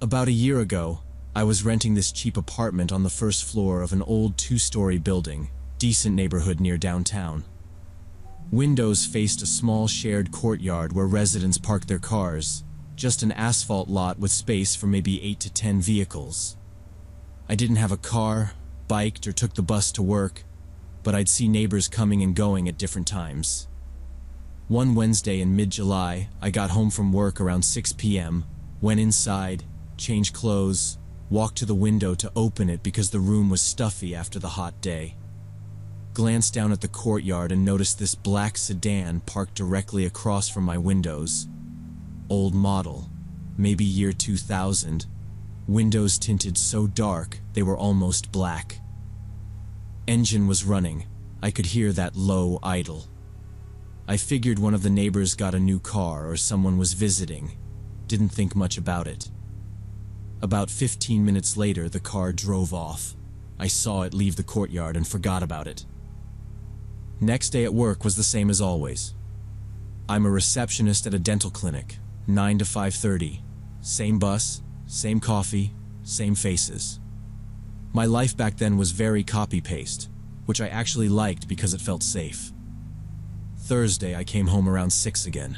About a year ago, I was renting this cheap apartment on the first floor of an old two-story building, decent neighborhood near downtown. Windows faced a small shared courtyard where residents parked their cars, just an asphalt lot with space for maybe 8 to 10 vehicles. I didn't have a car, biked, or took the bus to work, but I'd see neighbors coming and going at different times. One Wednesday in mid-July, I got home from work around 6 p.m., went inside, changed clothes, walked to the window to open it because the room was stuffy after the hot day. Glanced down at the courtyard and noticed this black sedan parked directly across from my windows. Old model, maybe year 2000, windows tinted so dark they were almost black. Engine was running. I could hear that low idle. I figured one of the neighbors got a new car or someone was visiting. Didn't think much about it. About 15 minutes later, the car drove off. I saw it leave the courtyard and forgot about it. Next day at work was the same as always. I'm a receptionist at a dental clinic, 9 to 5:30. Same bus, same coffee, same faces. My life back then was very copy-paste, which I actually liked because it felt safe. Thursday, I came home around 6 again.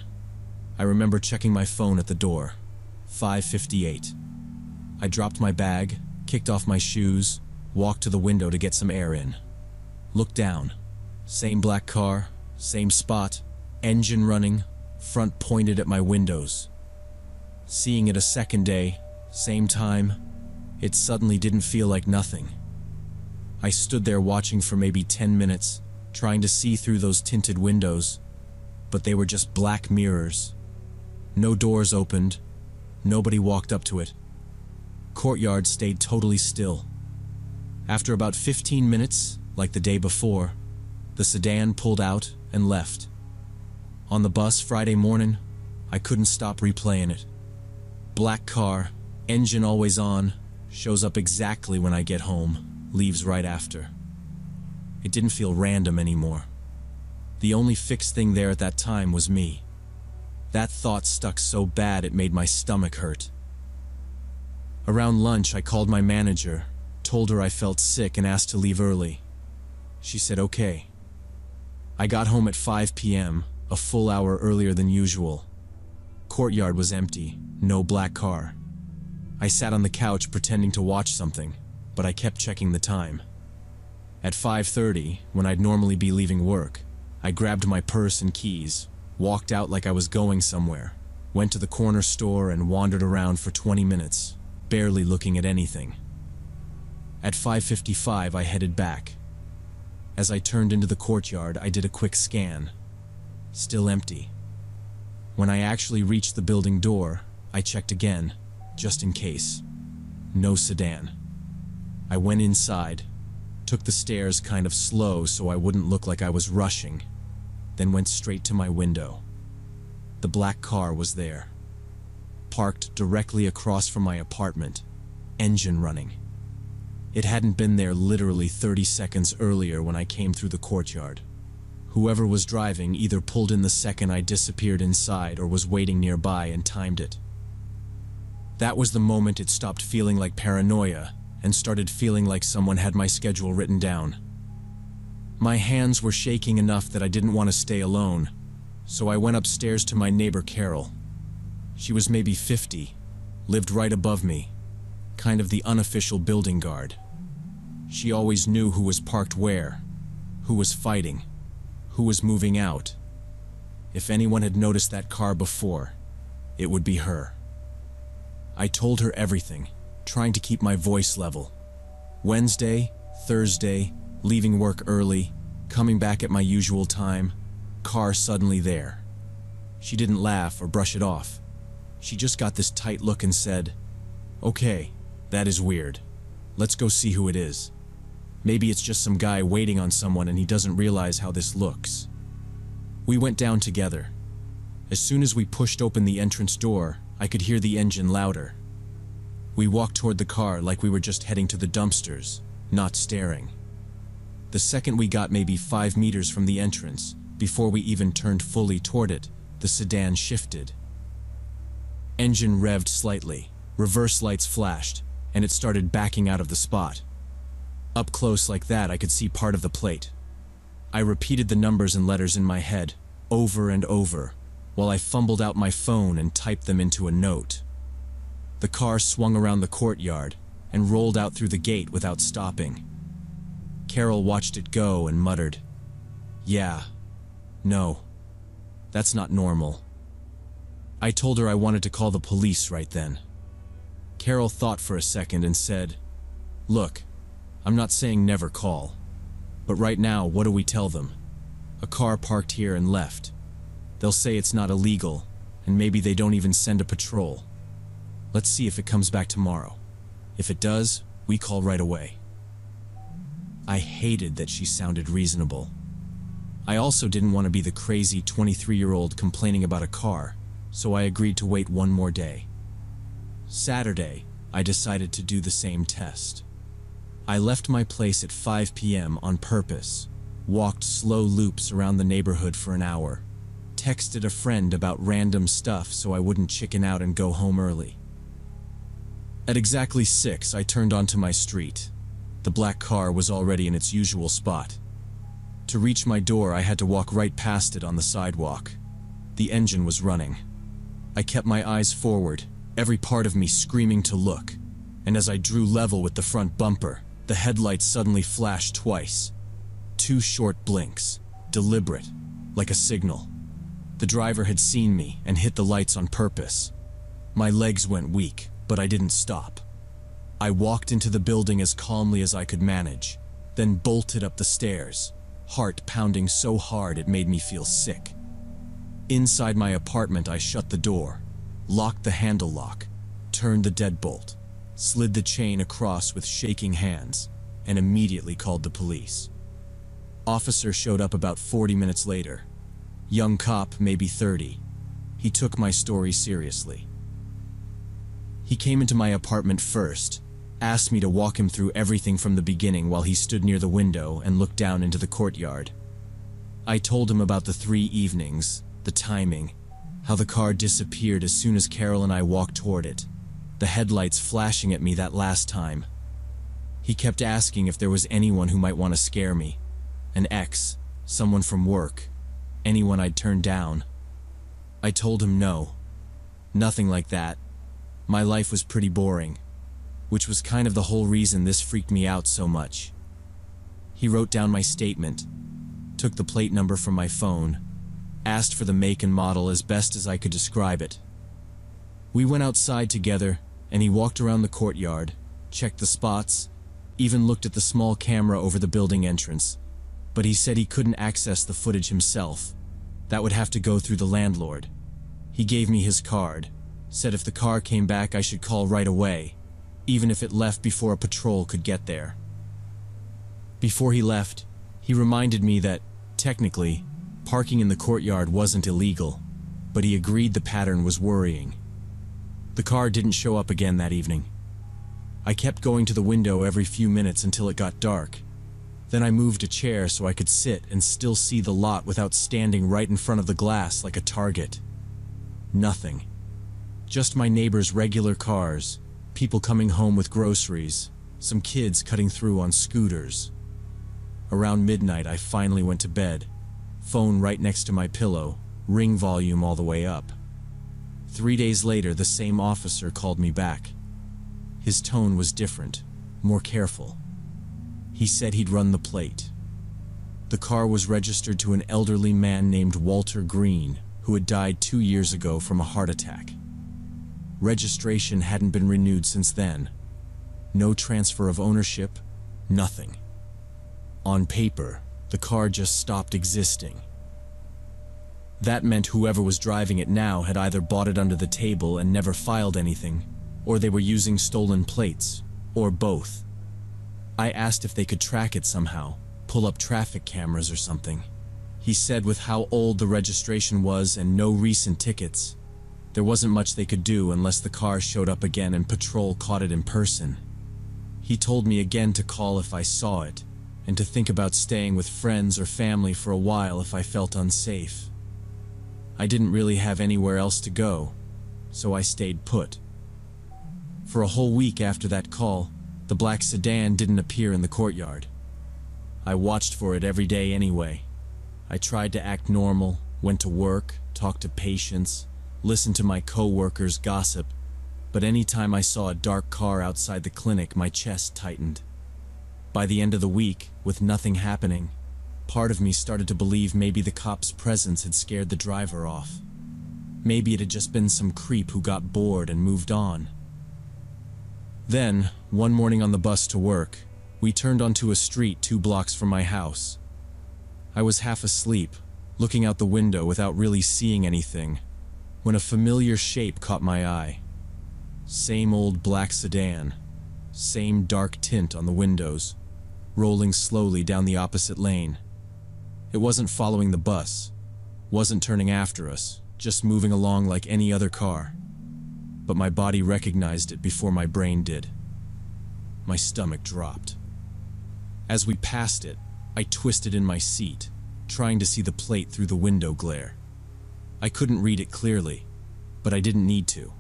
I remember checking my phone at the door. 5:58. I dropped my bag, kicked off my shoes, walked to the window to get some air in. Looked down. Same black car, same spot, engine running, front pointed at my windows. Seeing it a second day, same time, it suddenly didn't feel like nothing. I stood there watching for maybe 10 minutes, trying to see through those tinted windows, but they were just black mirrors. No doors opened, nobody walked up to it. Courtyard stayed totally still. After about 15 minutes, like the day before, the sedan pulled out and left. On the bus Friday morning, I couldn't stop replaying it. Black car, engine always on, shows up exactly when I get home, leaves right after. It didn't feel random anymore. The only fixed thing there at that time was me. That thought stuck so bad it made my stomach hurt. Around lunch, I called my manager, told her I felt sick and asked to leave early. She said okay. I got home at 5 p.m., a full hour earlier than usual. Courtyard was empty, no black car. I sat on the couch pretending to watch something, but I kept checking the time. At 5:30, when I'd normally be leaving work, I grabbed my purse and keys, walked out like I was going somewhere, went to the corner store and wandered around for 20 minutes, barely looking at anything. At 5:55, I headed back. As I turned into the courtyard, I did a quick scan. Still empty. When I actually reached the building door, I checked again, just in case. No sedan. I went inside, took the stairs kind of slow so I wouldn't look like I was rushing, then went straight to my window. The black car was there, parked directly across from my apartment, engine running. It hadn't been there literally 30 seconds earlier when I came through the courtyard. Whoever was driving either pulled in the second I disappeared inside or was waiting nearby and timed it. That was the moment it stopped feeling like paranoia and started feeling like someone had my schedule written down. My hands were shaking enough that I didn't want to stay alone, so I went upstairs to my neighbor Carol. She was maybe 50, lived right above me, kind of the unofficial building guard. She always knew who was parked where, who was fighting, who was moving out. If anyone had noticed that car before, it would be her. I told her everything, trying to keep my voice level. Wednesday, Thursday, leaving work early, coming back at my usual time, car suddenly there. She didn't laugh or brush it off. She just got this tight look and said, "Okay, that is weird. Let's go see who it is. Maybe it's just some guy waiting on someone and he doesn't realize how this looks." We went down together. As soon as we pushed open the entrance door, I could hear the engine louder. We walked toward the car like we were just heading to the dumpsters, not staring. The second we got maybe 5 meters from the entrance, before we even turned fully toward it, the sedan shifted. Engine revved slightly, Reverse lights flashed, and it started backing out of the spot. Up close like that, I could see part of the plate. I repeated the numbers and letters in my head, over and over, while I fumbled out my phone and typed them into a note. The car swung around the courtyard and rolled out through the gate without stopping. Carol watched it go and muttered, "Yeah, no, that's not normal." I told her I wanted to call the police right then. Carol thought for a second and said, "Look, I'm not saying never call, but right now, what do we tell them? A car parked here and left. They'll say it's not illegal, and maybe they don't even send a patrol. Let's see if it comes back tomorrow. If it does, we call right away." I hated that she sounded reasonable. I also didn't want to be the crazy 23-year-old complaining about a car, so I agreed to wait one more day. Saturday, I decided to do the same test. I left my place at 5 p.m. on purpose, walked slow loops around the neighborhood for an hour, texted a friend about random stuff so I wouldn't chicken out and go home early. At exactly 6, I turned onto my street. The black car was already in its usual spot. To reach my door, I had to walk right past it on the sidewalk. The engine was running. I kept my eyes forward, every part of me screaming to look, and as I drew level with the front bumper, the headlights suddenly flashed twice. 2 short blinks, deliberate, like a signal. The driver had seen me and hit the lights on purpose. My legs went weak, but I didn't stop. I walked into the building as calmly as I could manage, then bolted up the stairs, heart pounding so hard it made me feel sick. Inside my apartment, I shut the door, locked the handle lock, turned the deadbolt, slid the chain across with shaking hands, and immediately called the police. Officer showed up about 40 minutes later. Young cop, maybe 30. He took my story seriously. He came into my apartment first, asked me to walk him through everything from the beginning while he stood near the window and looked down into the courtyard. I told him about the 3 evenings, the timing, how the car disappeared as soon as Carol and I walked toward it, the headlights flashing at me that last time. He kept asking if there was anyone who might want to scare me. An ex, someone from work, anyone I'd turned down. I told him no. Nothing like that. My life was pretty boring, which was kind of the whole reason this freaked me out so much. He wrote down my statement, took the plate number from my phone, asked for the make and model as best as I could describe it. We went outside together, and he walked around the courtyard, checked the spots, even looked at the small camera over the building entrance, but he said he couldn't access the footage himself. That would have to go through the landlord. He gave me his card, said if the car came back I should call right away, even if it left before a patrol could get there. Before he left, he reminded me that, technically, parking in the courtyard wasn't illegal, but he agreed the pattern was worrying. The car didn't show up again that evening. I kept going to the window every few minutes until it got dark. Then I moved a chair so I could sit and still see the lot without standing right in front of the glass like a target. Nothing. Just my neighbors' regular cars, people coming home with groceries, some kids cutting through on scooters. Around midnight, I finally went to bed, phone right next to my pillow, ring volume all the way up. 3 days later, the same officer called me back. His tone was different, more careful. He said he'd run the plate. The car was registered to an elderly man named Walter Green, who had died 2 years ago from a heart attack. Registration hadn't been renewed since then. No transfer of ownership, nothing. On paper, the car just stopped existing. That meant whoever was driving it now had either bought it under the table and never filed anything, or they were using stolen plates, or both. I asked if they could track it somehow, pull up traffic cameras or something. He said with how old the registration was and no recent tickets, there wasn't much they could do unless the car showed up again and patrol caught it in person. He told me again to call if I saw it, and to think about staying with friends or family for a while if I felt unsafe. I didn't really have anywhere else to go, so I stayed put. For a whole week after that call, the black sedan didn't appear in the courtyard. I watched for it every day anyway. I tried to act normal, went to work, talked to patients, listened to my co-workers gossip, but any time I saw a dark car outside the clinic, my chest tightened. By the end of the week, with nothing happening, part of me started to believe maybe the cop's presence had scared the driver off. Maybe it had just been some creep who got bored and moved on. Then, one morning on the bus to work, we turned onto a street 2 blocks from my house. I was half asleep, looking out the window without really seeing anything, when a familiar shape caught my eye. Same old black sedan, same dark tint on the windows, rolling slowly down the opposite lane. It wasn't following the bus, wasn't turning after us, just moving along like any other car. But my body recognized it before my brain did. My stomach dropped. As we passed it, I twisted in my seat, trying to see the plate through the window glare. I couldn't read it clearly, but I didn't need to.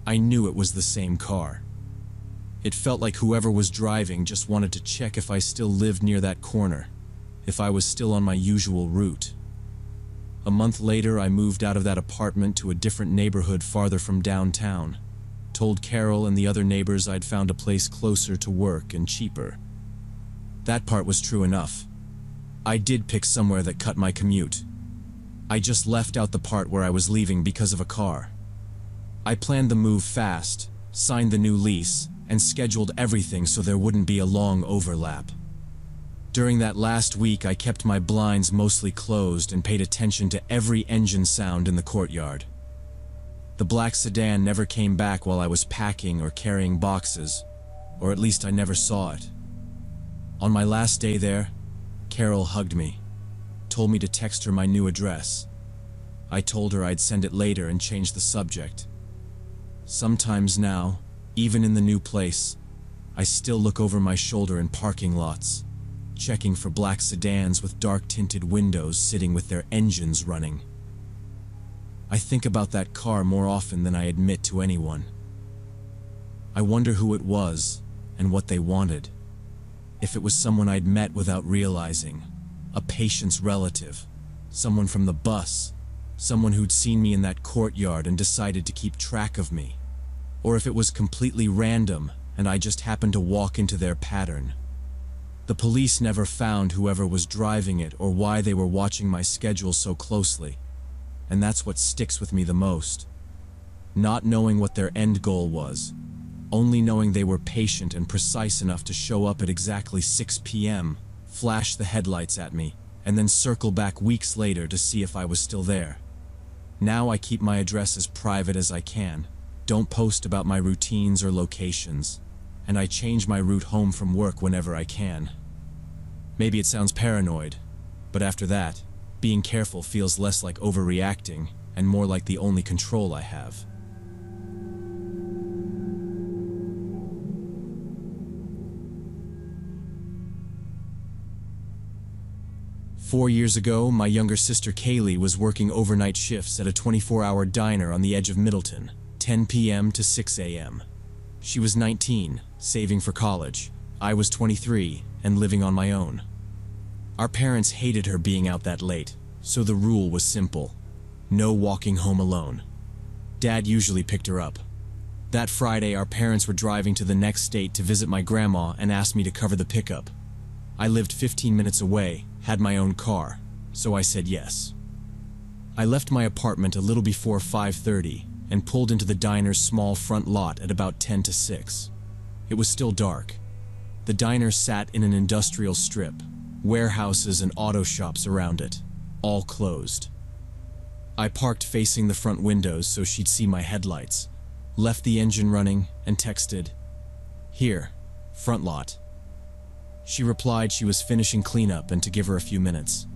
I knew it was the same car. It felt like whoever was driving just wanted to check if I still lived near that corner, if I was still on my usual route. A month later, I moved out of that apartment to a different neighborhood farther from downtown. Told Carol and the other neighbors I'd found a place closer to work and cheaper. That part was true enough. I did pick somewhere that cut my commute. I just left out the part where I was leaving because of a car. I planned the move fast, signed the new lease, and scheduled everything so there wouldn't be a long overlap. During that last week, I kept my blinds mostly closed and paid attention to every engine sound in the courtyard. The black sedan never came back while I was packing or carrying boxes, or at least I never saw it. On my last day there, Carol hugged me, told me to text her my new address. I told her I'd send it later and change the subject. Sometimes now, even in the new place, I still look over my shoulder in parking lots, checking for black sedans with dark-tinted windows sitting with their engines running. I think about that car more often than I admit to anyone. I wonder who it was and what they wanted. If it was someone I'd met without realizing, a patient's relative, someone from the bus, someone who'd seen me in that courtyard and decided to keep track of me. Or if it was completely random and I just happened to walk into their pattern. The police never found whoever was driving it or why they were watching my schedule so closely, and that's what sticks with me the most. Not knowing what their end goal was, only knowing they were patient and precise enough to show up at exactly 6 p.m., flash the headlights at me, and then circle back weeks later to see if I was still there. Now I keep my address as private as I can, don't post about my routines or locations, and I change my route home from work whenever I can. Maybe it sounds paranoid, but after that, being careful feels less like overreacting and more like the only control I have. Four years ago, my younger sister Kaylee was working overnight shifts at a 24-hour diner on the edge of Middleton, 10 p.m. to 6 a.m. She was 19, saving for college. I was 23, and living on my own. Our parents hated her being out that late, so the rule was simple: no walking home alone. Dad usually picked her up. That Friday, our parents were driving to the next state to visit my grandma and asked me to cover the pickup. I lived 15 minutes away, had my own car, so I said yes. I left my apartment a little before 5:30 and pulled into the diner's small front lot at about 10 to 6. It was still dark. The diner sat in an industrial strip, warehouses and auto shops around it, all closed. I parked facing the front windows so she'd see my headlights, left the engine running, and texted, "Here, front lot." She replied she was finishing cleanup and to give her a few minutes.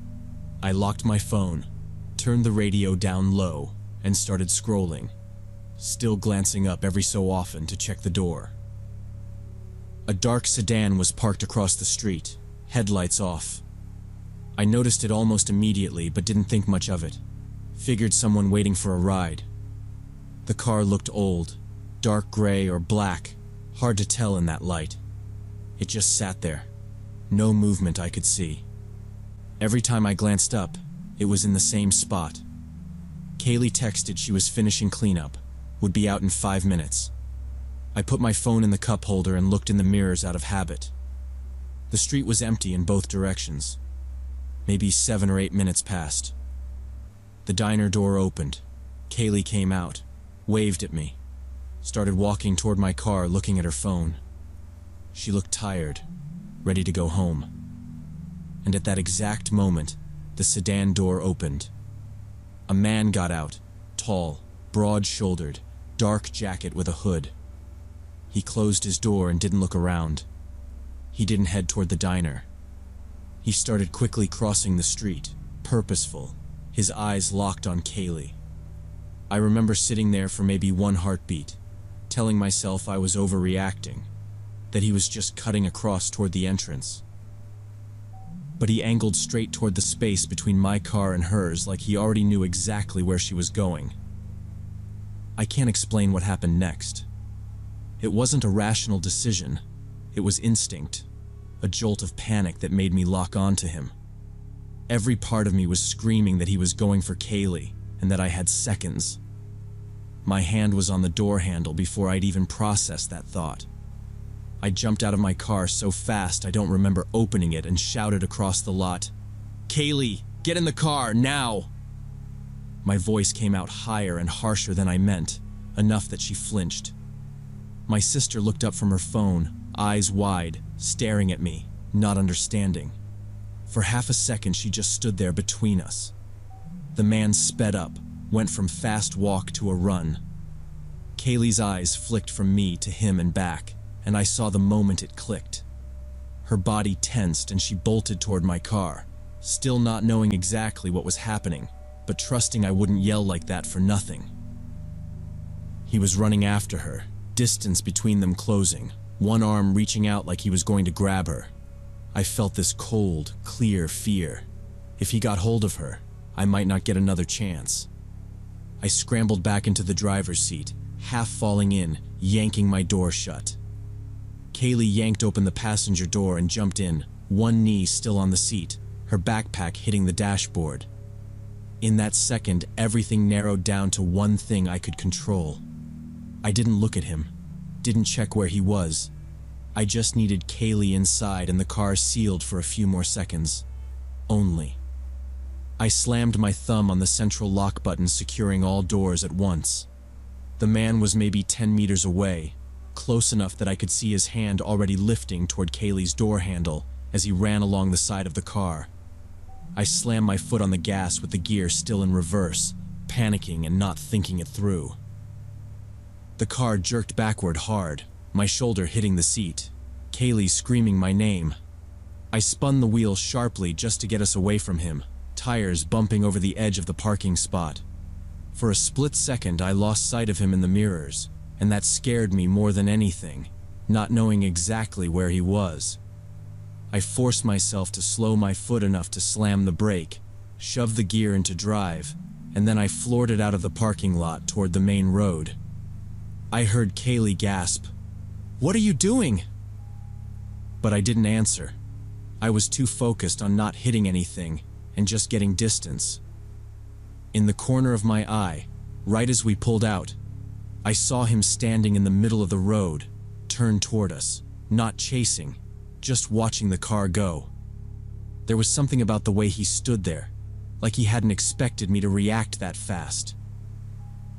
I locked my phone, turned the radio down low, and started scrolling, still glancing up every so often to check the door. A dark sedan was parked across the street, headlights off. I noticed it almost immediately but didn't think much of it. Figured someone waiting for a ride. The car looked old, dark gray or black, hard to tell in that light. It just sat there. No movement I could see. Every time I glanced up, it was in the same spot. Kaylee texted she was finishing cleanup, would be out in 5 minutes. I put my phone in the cup holder and looked in the mirrors out of habit. The street was empty in both directions. Maybe 7 or 8 minutes passed. The diner door opened. Kaylee came out, waved at me, started walking toward my car looking at her phone. She looked tired, ready to go home. And at that exact moment, the sedan door opened. A man got out, tall, broad-shouldered, dark jacket with a hood. He closed his door and didn't look around. He didn't head toward the diner. He started quickly crossing the street, purposeful, his eyes locked on Kaylee. I remember sitting there for maybe 1 heartbeat, telling myself I was overreacting, that he was just cutting across toward the entrance. But he angled straight toward the space between my car and hers like he already knew exactly where she was going. I can't explain what happened next. It wasn't a rational decision. It was instinct, a jolt of panic that made me lock onto him. Every part of me was screaming that he was going for Kaylee and that I had seconds. My hand was on the door handle before I'd even processed that thought. I jumped out of my car so fast I don't remember opening it and shouted across the lot, "Kaylee, get in the car, now!" My voice came out higher and harsher than I meant, enough that she flinched. My sister looked up from her phone, eyes wide, staring at me, not understanding. For half a second she just stood there between us. The man sped up, went from fast walk to a run. Kaylee's eyes flicked from me to him and back, and I saw the moment it clicked. Her body tensed and she bolted toward my car, still not knowing exactly what was happening, but trusting I wouldn't yell like that for nothing. He was running after her, distance between them closing, one arm reaching out like he was going to grab her. I felt this cold, clear fear. If he got hold of her, I might not get another chance. I scrambled back into the driver's seat, half falling in, yanking my door shut. Kaylee yanked open the passenger door and jumped in, one knee still on the seat, her backpack hitting the dashboard. In that second, everything narrowed down to one thing I could control. I didn't look at him, didn't check where he was. I just needed Kaylee inside and the car sealed for a few more seconds. Only. I slammed my thumb on the central lock button, securing all doors at once. The man was maybe 10 meters away, close enough that I could see his hand already lifting toward Kaylee's door handle as he ran along the side of the car. I slammed my foot on the gas with the gear still in reverse, panicking and not thinking it through. The car jerked backward hard, my shoulder hitting the seat, Kaylee screaming my name. I spun the wheel sharply just to get us away from him, tires bumping over the edge of the parking spot. For a split second I lost sight of him in the mirrors, and that scared me more than anything, not knowing exactly where he was. I forced myself to slow my foot enough to slam the brake, shove the gear into drive, and then I floored it out of the parking lot toward the main road. I heard Kaylee gasp, "What are you doing?" But I didn't answer. I was too focused on not hitting anything and just getting distance. In the corner of my eye, right as we pulled out, I saw him standing in the middle of the road, turned toward us, not chasing, just watching the car go. There was something about the way he stood there, like he hadn't expected me to react that fast.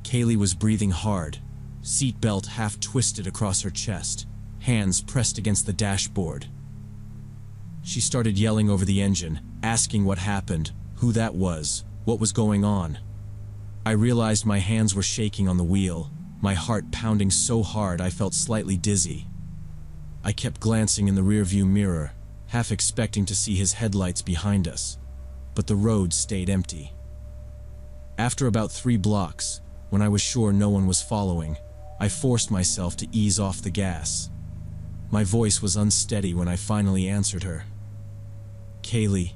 Kaylee was breathing hard, seatbelt half twisted across her chest, hands pressed against the dashboard. She started yelling over the engine, asking what happened, who that was, what was going on. I realized my hands were shaking on the wheel, my heart pounding so hard I felt slightly dizzy. I kept glancing in the rearview mirror, half expecting to see his headlights behind us, but the road stayed empty. After about 3 blocks, when I was sure no one was following, I forced myself to ease off the gas. My voice was unsteady when I finally answered her. "Kaylee,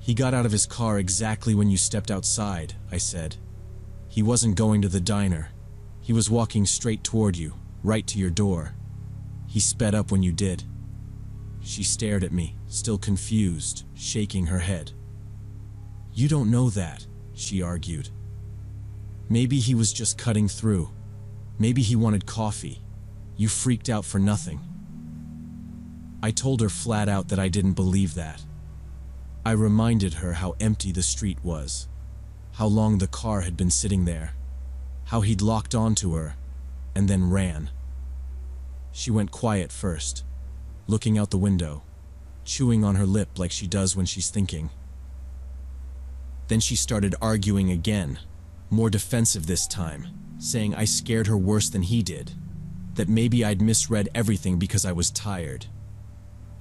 he got out of his car exactly when you stepped outside," I said. "He wasn't going to the diner. He was walking straight toward you, right to your door. He sped up when you did." She stared at me, still confused, shaking her head. "You don't know that," she argued. "Maybe he was just cutting through. Maybe he wanted coffee. You freaked out for nothing." I told her flat out that I didn't believe that. I reminded her how empty the street was, how long the car had been sitting there, how he'd locked onto her, and then ran. She went quiet first, looking out the window, chewing on her lip like she does when she's thinking. Then she started arguing again, more defensive this time, saying I scared her worse than he did, that maybe I'd misread everything because I was tired.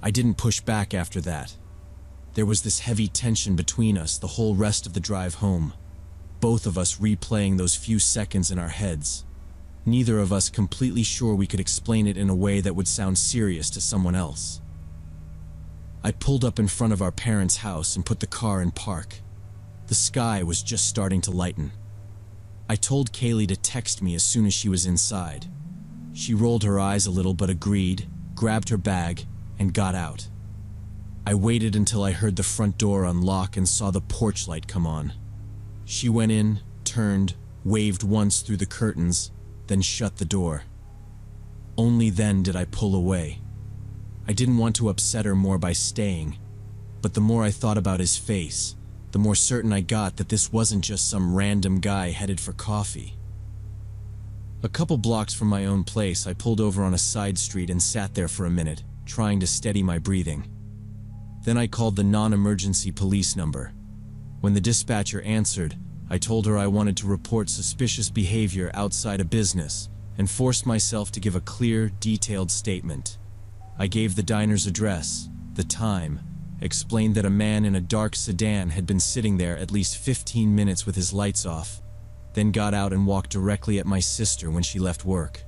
I didn't push back after that. There was this heavy tension between us the whole rest of the drive home, both of us replaying those few seconds in our heads, neither of us completely sure we could explain it in a way that would sound serious to someone else. I pulled up in front of our parents' house and put the car in park. The sky was just starting to lighten. I told Kaylee to text me as soon as she was inside. She rolled her eyes a little but agreed, grabbed her bag, and got out. I waited until I heard the front door unlock and saw the porch light come on. She went in, turned, waved once through the curtains, then shut the door. Only then did I pull away. I didn't want to upset her more by staying, but the more I thought about his face, the more certain I got that this wasn't just some random guy headed for coffee. A couple blocks from my own place, I pulled over on a side street and sat there for a minute, trying to steady my breathing. Then I called the non-emergency police number. When the dispatcher answered, I told her I wanted to report suspicious behavior outside a business and forced myself to give a clear, detailed statement. I gave the diner's address, the time, explained that a man in a dark sedan had been sitting there at least 15 minutes with his lights off, then got out and walked directly at my sister when she left work.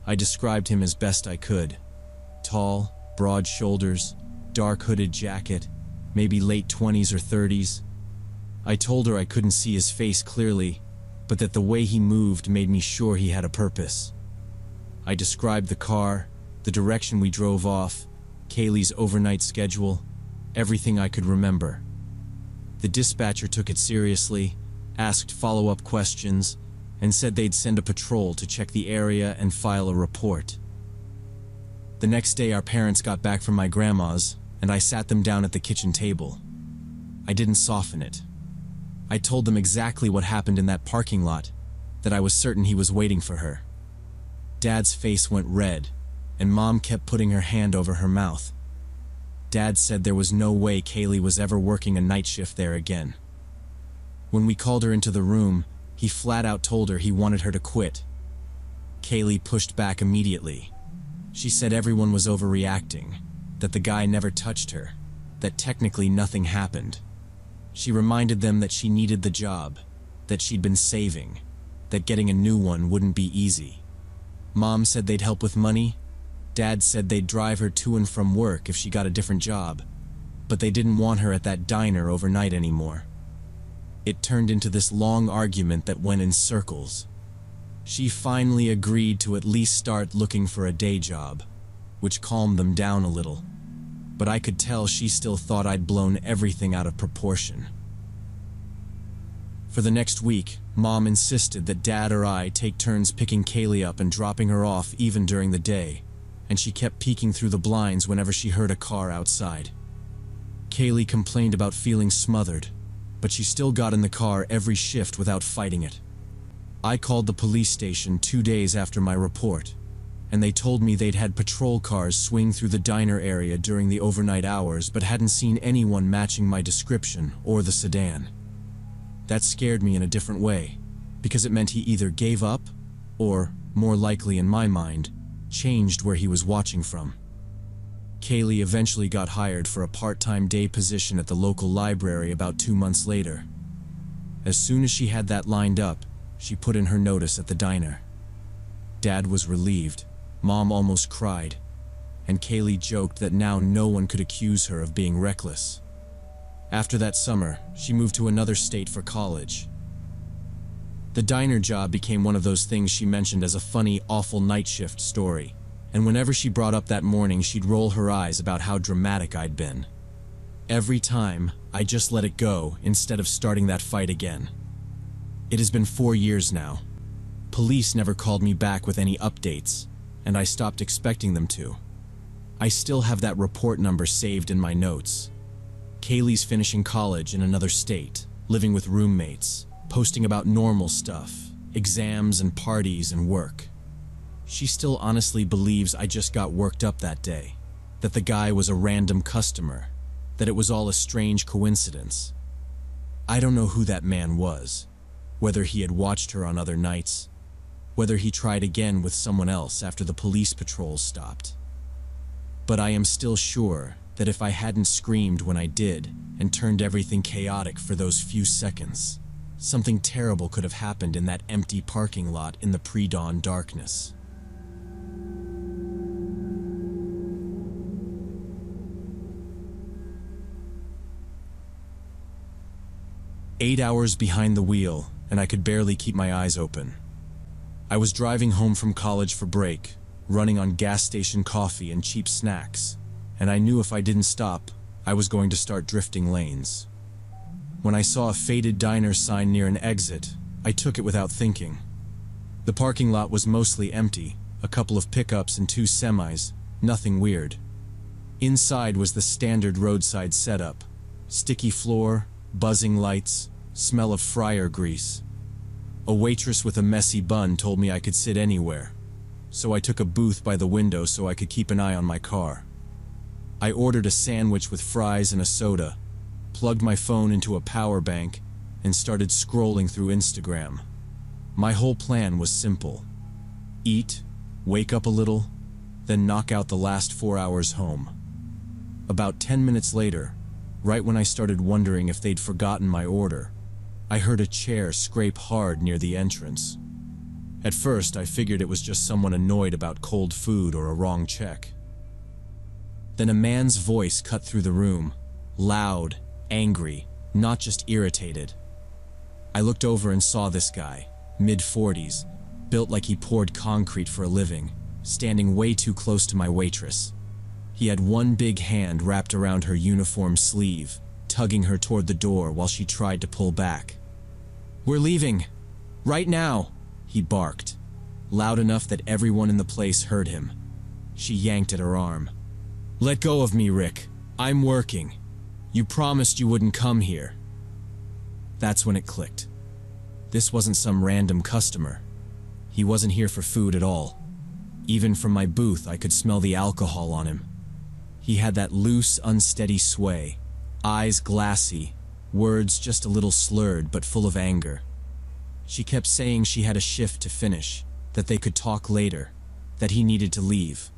I described him as best I could. Tall, broad shoulders, dark hooded jacket, maybe late 20s or 30s. I told her I couldn't see his face clearly, but that the way he moved made me sure he had a purpose. I described the car, the direction we drove off, Kaylee's overnight schedule, everything I could remember. The dispatcher took it seriously, asked follow-up questions, and said they'd send a patrol to check the area and file a report. The next day our parents got back from my grandma's, and I sat them down at the kitchen table. I didn't soften it. I told them exactly what happened in that parking lot, that I was certain he was waiting for her. Dad's face went red, and Mom kept putting her hand over her mouth. Dad said there was no way Kaylee was ever working a night shift there again. When we called her into the room, he flat out told her he wanted her to quit. Kaylee pushed back immediately. She said everyone was overreacting, that the guy never touched her, that technically nothing happened. She reminded them that she needed the job, that she'd been saving, that getting a new one wouldn't be easy. Mom said they'd help with money. Dad said they'd drive her to and from work if she got a different job, but they didn't want her at that diner overnight anymore. It turned into this long argument that went in circles. She finally agreed to at least start looking for a day job, which calmed them down a little, but I could tell she still thought I'd blown everything out of proportion. For the next week, Mom insisted that Dad or I take turns picking Kaylee up and dropping her off even during the day, and she kept peeking through the blinds whenever she heard a car outside. Kaylee complained about feeling smothered, but she still got in the car every shift without fighting it. I called the police station 2 days after my report, and they told me they'd had patrol cars swing through the diner area during the overnight hours but hadn't seen anyone matching my description or the sedan. That scared me in a different way, because it meant he either gave up or, more likely in my mind, changed where he was watching from. Kaylee eventually got hired for a part-time day position at the local library about 2 months later. As soon as she had that lined up, she put in her notice at the diner. Dad was relieved, Mom almost cried, and Kaylee joked that now no one could accuse her of being reckless. After that summer, she moved to another state for college. The diner job became one of those things she mentioned as a funny, awful night shift story, and whenever she brought up that morning, she'd roll her eyes about how dramatic I'd been. Every time, I just let it go instead of starting that fight again. It has been 4 years now. Police never called me back with any updates, and I stopped expecting them to. I still have that report number saved in my notes. Kaylee's finishing college in another state, living with roommates, posting about normal stuff, exams and parties and work. She still honestly believes I just got worked up that day, that the guy was a random customer, that it was all a strange coincidence. I don't know who that man was, whether he had watched her on other nights, whether he tried again with someone else after the police patrols stopped. But I am still sure that if I hadn't screamed when I did and turned everything chaotic for those few seconds, something terrible could have happened in that empty parking lot in the pre-dawn darkness. "8 hours behind the wheel, and I could barely keep my eyes open. I was driving home from college for break, running on gas station coffee and cheap snacks, and I knew if I didn't stop, I was going to start drifting lanes. When I saw a faded diner sign near an exit, I took it without thinking. The parking lot was mostly empty, a couple of pickups and 2 semis, nothing weird. Inside was the standard roadside setup: sticky floor, buzzing lights, smell of fryer grease. A waitress with a messy bun told me I could sit anywhere, so I took a booth by the window so I could keep an eye on my car. I ordered a sandwich with fries and a soda, plugged my phone into a power bank, and started scrolling through Instagram. My whole plan was simple: eat, wake up a little, then knock out the last 4 hours home. About 10 minutes later, right when I started wondering if they'd forgotten my order, I heard a chair scrape hard near the entrance. At first, I figured it was just someone annoyed about cold food or a wrong check. Then a man's voice cut through the room, loud, angry, not just irritated. I looked over and saw this guy, mid-40s, built like he poured concrete for a living, standing way too close to my waitress. He had one big hand wrapped around her uniform sleeve, tugging her toward the door while she tried to pull back. "We're leaving! Right now!" he barked, loud enough that everyone in the place heard him. She yanked at her arm. "Let go of me, Rick. I'm working. You promised you wouldn't come here." That's when it clicked. This wasn't some random customer. He wasn't here for food at all. Even from my booth, I could smell the alcohol on him. He had that loose, unsteady sway, eyes glassy, words just a little slurred but full of anger. She kept saying she had a shift to finish, that they could talk later, that he needed to leave.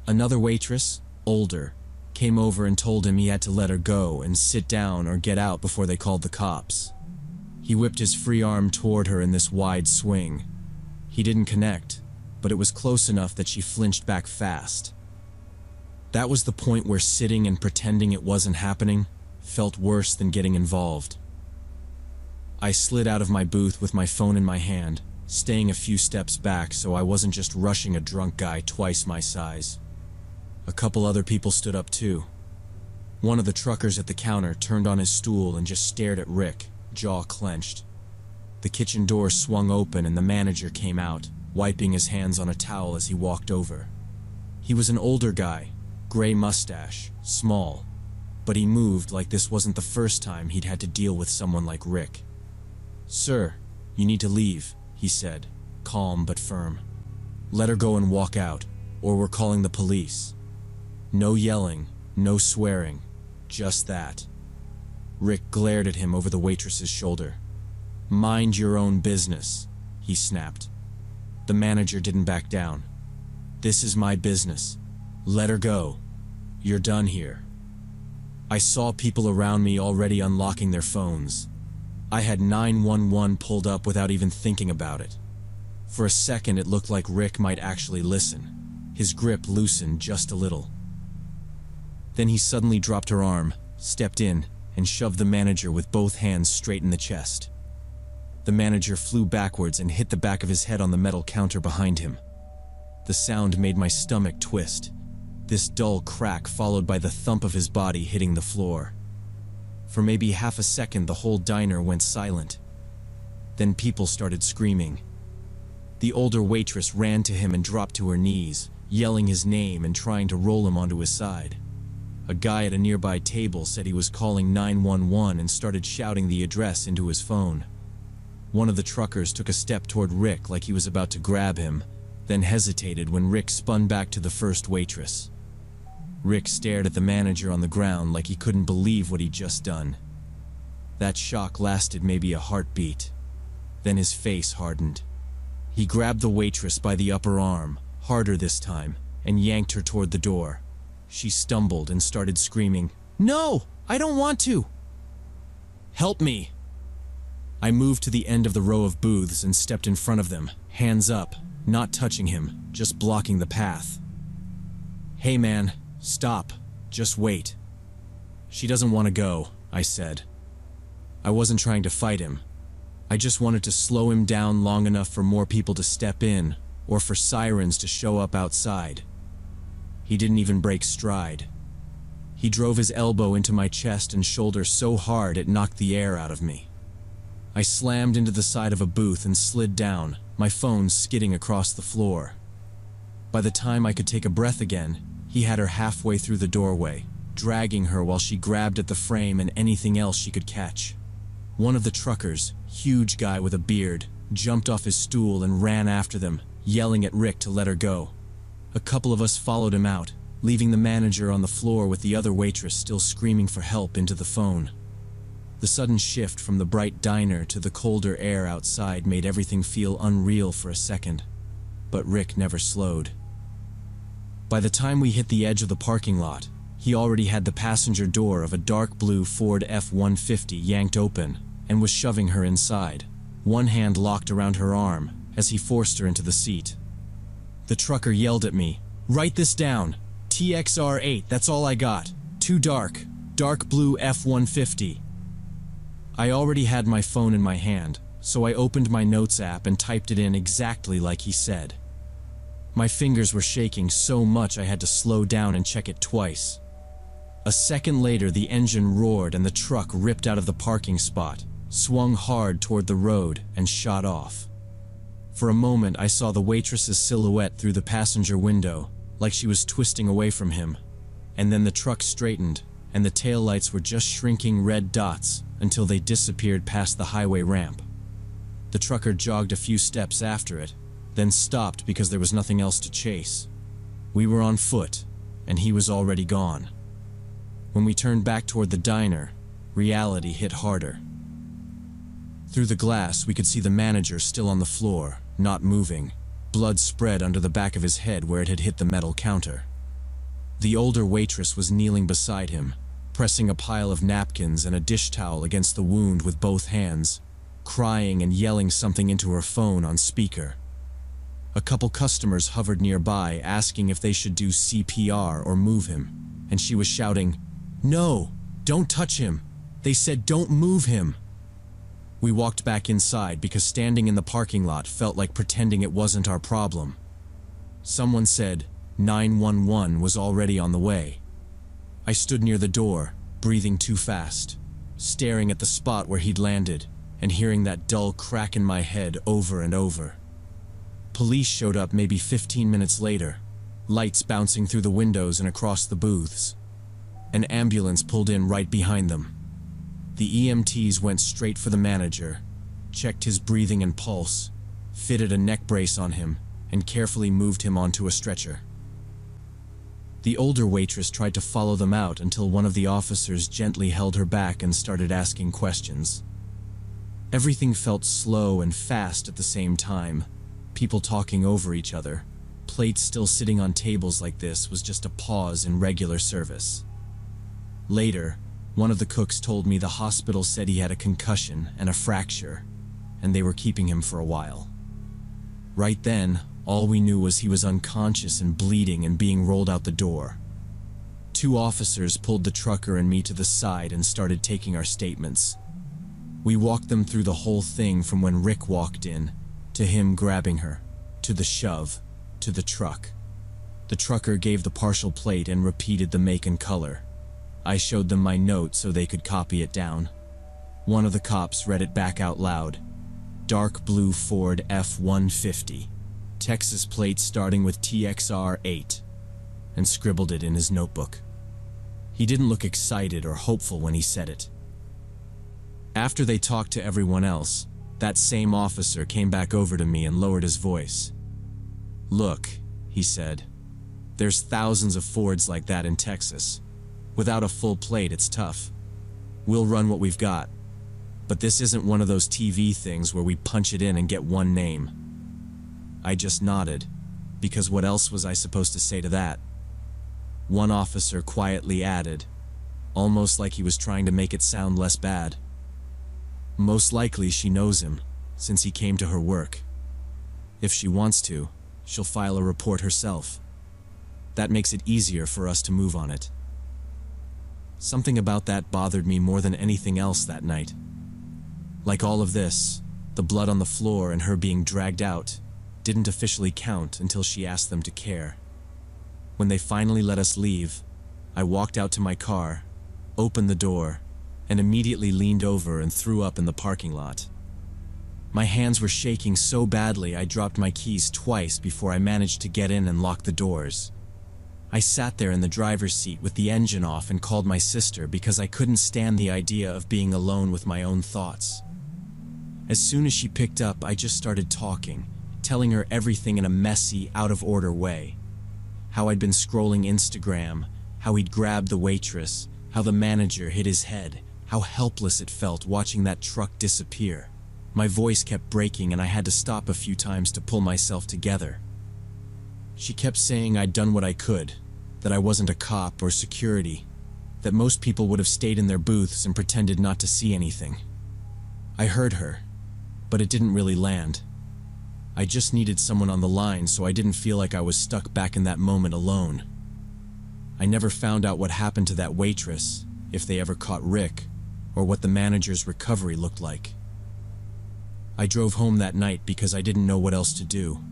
Another waitress, older, came over and told him he had to let her go and sit down or get out before they called the cops. He whipped his free arm toward her in this wide swing. He didn't connect, but it was close enough that she flinched back fast. That was the point where sitting and pretending it wasn't happening felt worse than getting involved. I slid out of my booth with my phone in my hand, staying a few steps back so I wasn't just rushing a drunk guy twice my size. A couple other people stood up too. One of the truckers at the counter turned on his stool and just stared at Rick, jaw clenched. The kitchen door swung open and the manager came out, wiping his hands on a towel as he walked over. He was an older guy, gray mustache, small, but he moved like this wasn't the first time he'd had to deal with someone like Rick. "Sir, you need to leave," he said, calm but firm. "Let her go and walk out, or we're calling the police." No yelling, no swearing, just that. Rick glared at him over the waitress's shoulder. "Mind your own business," he snapped. The manager didn't back down. "This is my business. Let her go. You're done here." I saw people around me already unlocking their phones. I had 911 pulled up without even thinking about it. For a second, it looked like Rick might actually listen. His grip loosened just a little. Then he suddenly dropped her arm, stepped in, and shoved the manager with both hands straight in the chest. The manager flew backwards and hit the back of his head on the metal counter behind him. The sound made my stomach twist. This dull crack followed by the thump of his body hitting the floor. For maybe half a second, the whole diner went silent. Then people started screaming. The older waitress ran to him and dropped to her knees, yelling his name and trying to roll him onto his side. A guy at a nearby table said he was calling 911 and started shouting the address into his phone. One of the truckers took a step toward Rick like he was about to grab him, then hesitated when Rick spun back to the first waitress. Rick stared at the manager on the ground like he couldn't believe what he'd just done. That shock lasted maybe a heartbeat. Then his face hardened. He grabbed the waitress by the upper arm, harder this time, and yanked her toward the door. She stumbled and started screaming, "No, I don't want to! Help me!" I moved to the end of the row of booths and stepped in front of them, hands up, not touching him, just blocking the path. "Hey man, stop. Just wait." "She doesn't want to go," I said. I wasn't trying to fight him. I just wanted to slow him down long enough for more people to step in, or for sirens to show up outside. He didn't even break stride. He drove his elbow into my chest and shoulder so hard it knocked the air out of me. I slammed into the side of a booth and slid down, my phone skidding across the floor. By the time I could take a breath again, he had her halfway through the doorway, dragging her while she grabbed at the frame and anything else she could catch. One of the truckers, huge guy with a beard, jumped off his stool and ran after them, yelling at Rick to let her go. A couple of us followed him out, leaving the manager on the floor with the other waitress still screaming for help into the phone. The sudden shift from the bright diner to the colder air outside made everything feel unreal for a second, but Rick never slowed. By the time we hit the edge of the parking lot, he already had the passenger door of a dark blue Ford F-150 yanked open and was shoving her inside, one hand locked around her arm as he forced her into the seat. The trucker yelled at me, "Write this down. TXR8, that's all I got. Too dark. Dark blue F-150. I already had my phone in my hand, so I opened my notes app and typed it in exactly like he said. My fingers were shaking so much I had to slow down and check it twice. A second later, the engine roared and the truck ripped out of the parking spot, swung hard toward the road, and shot off. For a moment, I saw the waitress's silhouette through the passenger window, like she was twisting away from him. And then the truck straightened, and the taillights were just shrinking red dots until they disappeared past the highway ramp. The trucker jogged a few steps after it, then stopped because there was nothing else to chase. We were on foot, and he was already gone. When we turned back toward the diner, reality hit harder. Through the glass, we could see the manager still on the floor, not moving, blood spread under the back of his head where it had hit the metal counter. The older waitress was kneeling beside him, pressing a pile of napkins and a dish towel against the wound with both hands, crying and yelling something into her phone on speaker. A couple customers hovered nearby, asking if they should do CPR or move him, and she was shouting, "No, don't touch him. They said don't move him." We walked back inside because standing in the parking lot felt like pretending it wasn't our problem. Someone said 911 was already on the way. I stood near the door, breathing too fast, staring at the spot where he'd landed, and hearing that dull crack in my head over and over. Police showed up maybe 15 minutes later, lights bouncing through the windows and across the booths. An ambulance pulled in right behind them. The EMTs went straight for the manager, checked his breathing and pulse, fitted a neck brace on him, and carefully moved him onto a stretcher. The older waitress tried to follow them out until one of the officers gently held her back and started asking questions. Everything felt slow and fast at the same time, people talking over each other. Plates still sitting on tables like this was just a pause in regular service. Later, one of the cooks told me the hospital said he had a concussion and a fracture, and they were keeping him for a while. Right then, all we knew was he was unconscious and bleeding and being rolled out the door. Two officers pulled the trucker and me to the side and started taking our statements. We walked them through the whole thing, from when Rick walked in, to him grabbing her, to the shove, to the truck. The trucker gave the partial plate and repeated the make and color. I showed them my note so they could copy it down. One of the cops read it back out loud. Dark blue Ford F-150. Texas plate starting with TXR-8, and scribbled it in his notebook. He didn't look excited or hopeful when he said it. After they talked to everyone else, that same officer came back over to me and lowered his voice. "Look," he said, "there's thousands of Fords like that in Texas. Without a full plate, it's tough. We'll run what we've got. But this isn't one of those TV things where we punch it in and get one name." I just nodded, because what else was I supposed to say to that? One officer quietly added, almost like he was trying to make it sound less bad, "Most likely she knows him, since he came to her work. If she wants to, she'll file a report herself. That makes it easier for us to move on it." Something about that bothered me more than anything else that night. Like all of this, the blood on the floor and her being dragged out didn't officially count until she asked them to care. When they finally let us leave, I walked out to my car, opened the door, and immediately leaned over and threw up in the parking lot. My hands were shaking so badly I dropped my keys twice before I managed to get in and lock the doors. I sat there in the driver's seat with the engine off and called my sister because I couldn't stand the idea of being alone with my own thoughts. As soon as she picked up, I just started talking, telling her everything in a messy, out-of-order way. How I'd been scrolling Instagram, how he'd grabbed the waitress, how the manager hit his head, how helpless it felt watching that truck disappear. My voice kept breaking and I had to stop a few times to pull myself together. She kept saying I'd done what I could, that I wasn't a cop or security, that most people would have stayed in their booths and pretended not to see anything. I heard her, but it didn't really land. I just needed someone on the line so I didn't feel like I was stuck back in that moment alone. I never found out what happened to that waitress, if they ever caught Rick, or what the manager's recovery looked like. I drove home that night because I didn't know what else to do,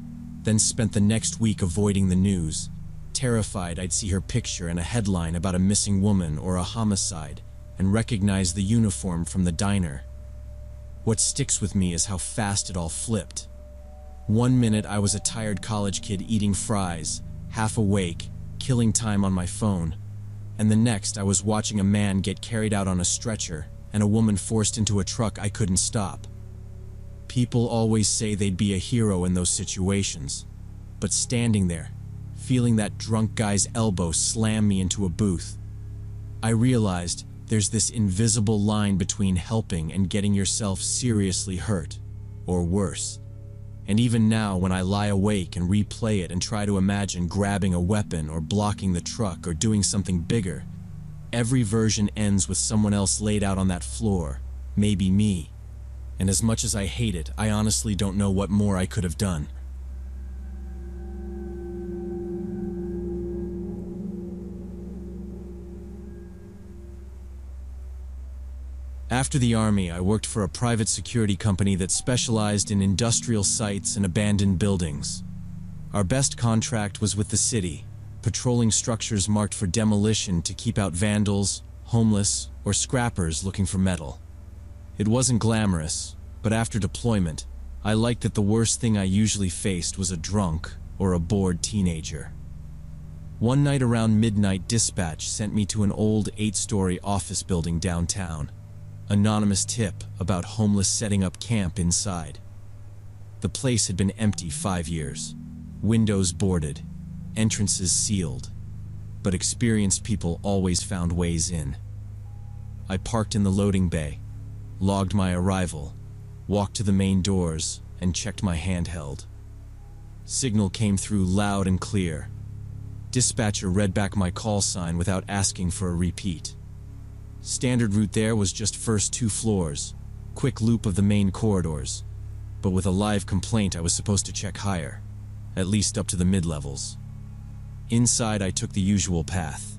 then spent the next week avoiding the news, terrified I'd see her picture in a headline about a missing woman or a homicide, and recognize the uniform from the diner. What sticks with me is how fast it all flipped. One minute I was a tired college kid eating fries, half awake, killing time on my phone, and the next I was watching a man get carried out on a stretcher and a woman forced into a truck I couldn't stop. People always say they'd be a hero in those situations, but standing there, feeling that drunk guy's elbow slam me into a booth, I realized there's this invisible line between helping and getting yourself seriously hurt, or worse. And even now, when I lie awake and replay it and try to imagine grabbing a weapon or blocking the truck or doing something bigger, every version ends with someone else laid out on that floor, maybe me. And as much as I hate it, I honestly don't know what more I could have done. After the Army, I worked for a private security company that specialized in industrial sites and abandoned buildings. Our best contract was with the city, patrolling structures marked for demolition to keep out vandals, homeless, or scrappers looking for metal. It wasn't glamorous, but after deployment, I liked that the worst thing I usually faced was a drunk or a bored teenager. One night around midnight, dispatch sent me to an old 8-story office building downtown. Anonymous tip about homeless setting up camp inside. The place had been empty 5 years, windows boarded, entrances sealed, but experienced people always found ways in. I parked in the loading bay, logged my arrival, walked to the main doors, and checked my handheld. Signal came through loud and clear. Dispatcher read back my call sign without asking for a repeat. Standard route there was just first 2 floors, quick loop of the main corridors, but with a live complaint I was supposed to check higher, at least up to the mid-levels. Inside I took the usual path.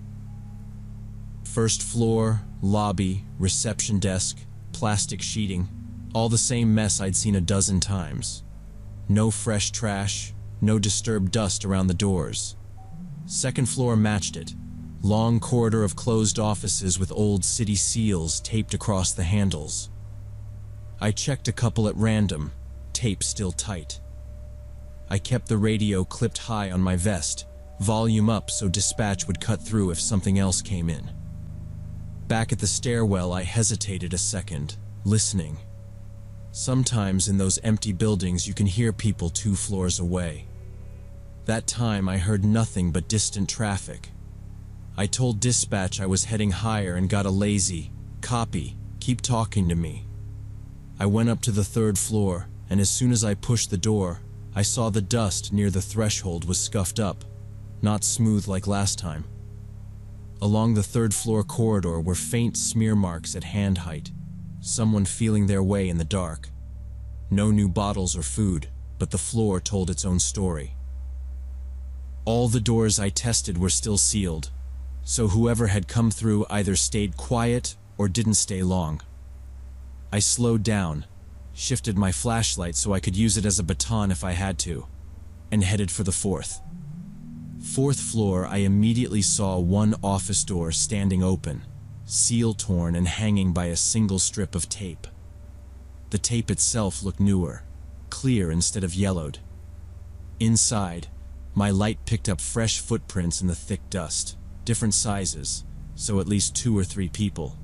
First floor, lobby, reception desk, plastic sheeting, all the same mess I'd seen a dozen times. No fresh trash, no disturbed dust around the doors. Second floor matched it. Long corridor of closed offices with old city seals taped across the handles. I checked a couple at random, tape still tight. I kept the radio clipped high on my vest, volume up so dispatch would cut through if something else came in. Back at the stairwell, I hesitated a second, listening. Sometimes in those empty buildings you can hear people 2 floors away. That time I heard nothing but distant traffic. I told dispatch I was heading higher and got a lazy, "Copy, keep talking to me." I went up to the 3rd floor, and as soon as I pushed the door, I saw the dust near the threshold was scuffed up, not smooth like last time. Along the 3rd floor corridor were faint smear marks at hand height, someone feeling their way in the dark. No new bottles or food, but the floor told its own story. All the doors I tested were still sealed, so whoever had come through either stayed quiet or didn't stay long. I slowed down, shifted my flashlight so I could use it as a baton if I had to, and headed for the 4th. 4th floor, I immediately saw one office door standing open, seal torn and hanging by a single strip of tape. The tape itself looked newer, clear instead of yellowed. Inside, my light picked up fresh footprints in the thick dust, different sizes, so at least 2 or 3 people.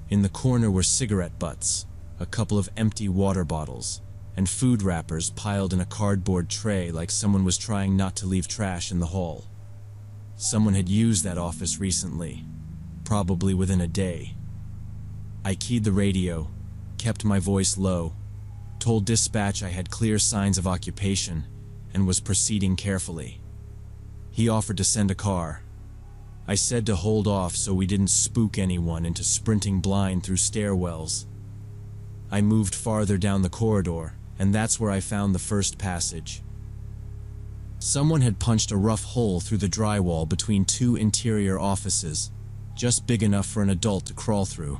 In the corner were cigarette butts, a couple of empty water bottles, and food wrappers piled in a cardboard tray like someone was trying not to leave trash in the hall. Someone had used that office recently, probably within a day. I keyed the radio, kept my voice low, told dispatch I had clear signs of occupation, and was proceeding carefully. He offered to send a car. I said to hold off so we didn't spook anyone into sprinting blind through stairwells. I moved farther down the corridor, and that's where I found the first passage. Someone had punched a rough hole through the drywall between 2 interior offices, just big enough for an adult to crawl through.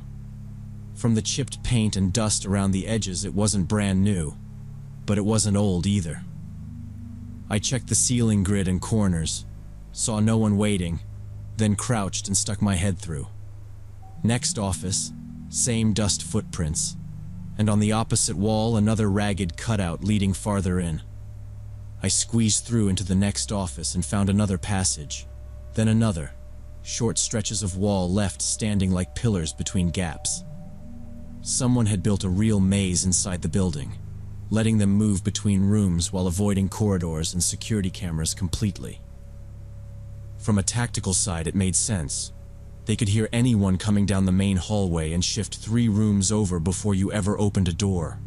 From the chipped paint and dust around the edges, it wasn't brand new, but it wasn't old either. I checked the ceiling grid and corners, saw no one waiting, then crouched and stuck my head through. Next office, same dust footprints, and on the opposite wall another ragged cutout leading farther in. I squeezed through into the next office and found another passage, then another, short stretches of wall left standing like pillars between gaps. Someone had built a real maze inside the building, letting them move between rooms while avoiding corridors and security cameras completely. From a tactical side, it made sense. They could hear anyone coming down the main hallway and shift 3 rooms over before you ever opened a door.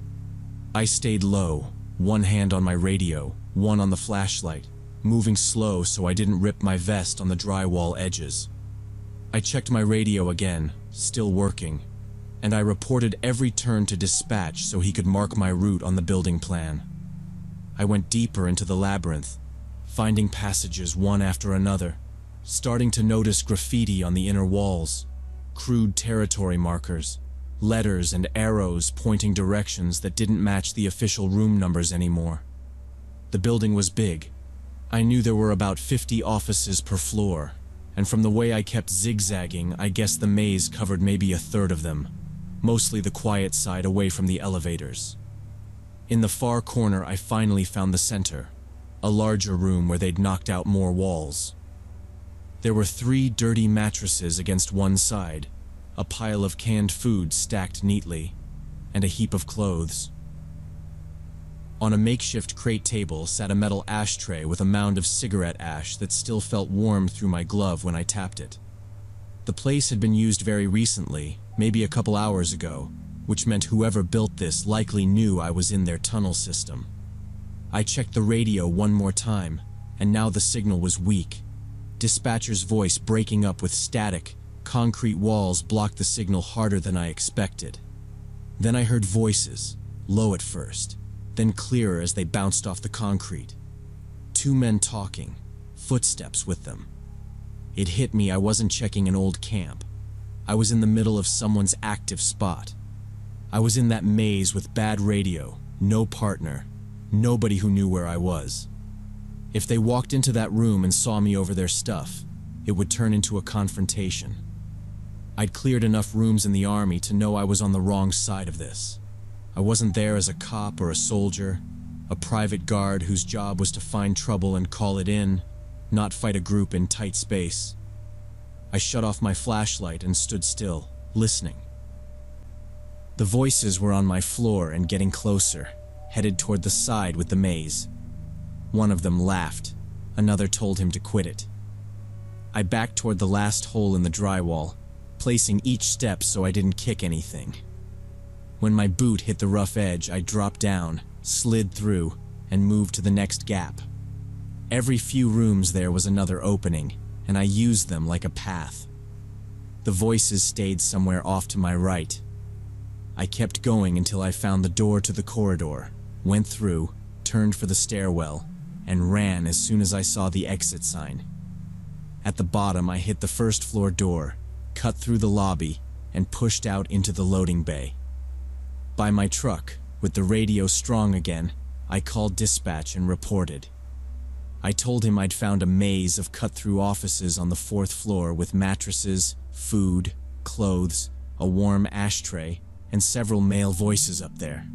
I stayed low, one hand on my radio, one on the flashlight, moving slow so I didn't rip my vest on the drywall edges. I checked my radio again, still working, and I reported every turn to dispatch so he could mark my route on the building plan. I went deeper into the labyrinth, finding passages one after another, starting to notice graffiti on the inner walls, crude territory markers, letters and arrows pointing directions that didn't match the official room numbers anymore. The building was big. I knew there were about 50 offices per floor, and from the way I kept zigzagging, I guessed the maze covered maybe a third of them, mostly the quiet side away from the elevators. In the far corner, I finally found the center, a larger room where they'd knocked out more walls. There were 3 dirty mattresses against one side, a pile of canned food stacked neatly, and a heap of clothes. On a makeshift crate table sat a metal ashtray with a mound of cigarette ash that still felt warm through my glove when I tapped it. The place had been used very recently, maybe a couple hours ago, which meant whoever built this likely knew I was in their tunnel system. I checked the radio one more time, and now the signal was weak. Dispatcher's voice breaking up with static, concrete walls blocked the signal harder than I expected. Then I heard voices, low at first, then clearer as they bounced off the concrete. 2 men talking, footsteps with them. It hit me I wasn't checking an old camp. I was in the middle of someone's active spot. I was in that maze with bad radio, no partner, nobody who knew where I was. If they walked into that room and saw me over their stuff, it would turn into a confrontation. I'd cleared enough rooms in the army to know I was on the wrong side of this. I wasn't there as a cop or a soldier, a private guard whose job was to find trouble and call it in, not fight a group in tight space. I shut off my flashlight and stood still, listening. The voices were on my floor and getting closer, headed toward the side with the maze. One of them laughed, another told him to quit it. I backed toward the last hole in the drywall, placing each step so I didn't kick anything. When my boot hit the rough edge, I dropped down, slid through, and moved to the next gap. Every few rooms there was another opening, and I used them like a path. The voices stayed somewhere off to my right. I kept going until I found the door to the corridor, went through, turned for the stairwell, and ran as soon as I saw the exit sign. At the bottom, I hit the first floor door, cut through the lobby, and pushed out into the loading bay. By my truck, with the radio strong again, I called dispatch and reported. I told him I'd found a maze of cut-through offices on the 4th floor with mattresses, food, clothes, a warm ashtray, and several male voices up there.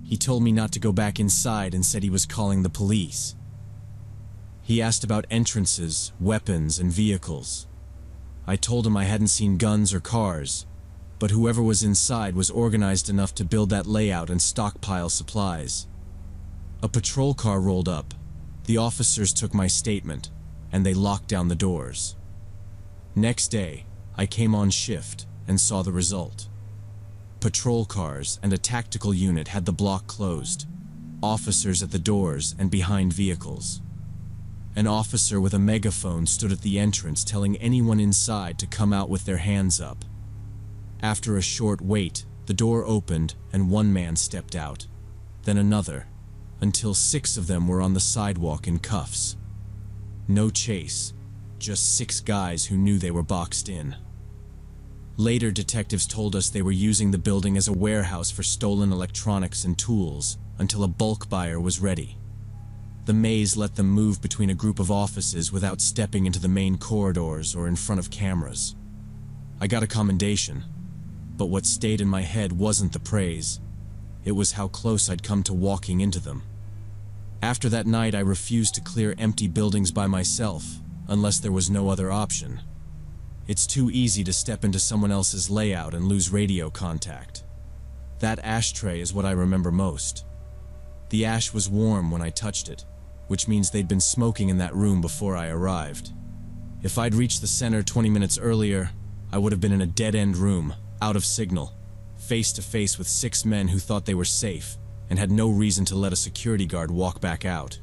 He told me not to go back inside and said he was calling the police. He asked about entrances, weapons, and vehicles. I told him I hadn't seen guns or cars, but whoever was inside was organized enough to build that layout and stockpile supplies. A patrol car rolled up. The officers took my statement, and they locked down the doors. Next day, I came on shift and saw the result. Patrol cars and a tactical unit had the block closed, officers at the doors and behind vehicles. An officer with a megaphone stood at the entrance telling anyone inside to come out with their hands up. After a short wait, the door opened and one man stepped out, then another, until 6 of them were on the sidewalk in cuffs. No chase, just 6 guys who knew they were boxed in. Later, detectives told us they were using the building as a warehouse for stolen electronics and tools until a bulk buyer was ready. The maze let them move between a group of offices without stepping into the main corridors or in front of cameras. I got a commendation, but what stayed in my head wasn't the praise. It was how close I'd come to walking into them. After that night, I refused to clear empty buildings by myself, unless there was no other option. It's too easy to step into someone else's layout and lose radio contact. That ashtray is what I remember most. The ash was warm when I touched it, which means they'd been smoking in that room before I arrived. If I'd reached the center 20 minutes earlier, I would have been in a dead-end room, out of signal, face to face with 6 men who thought they were safe and had no reason to let a security guard walk back out.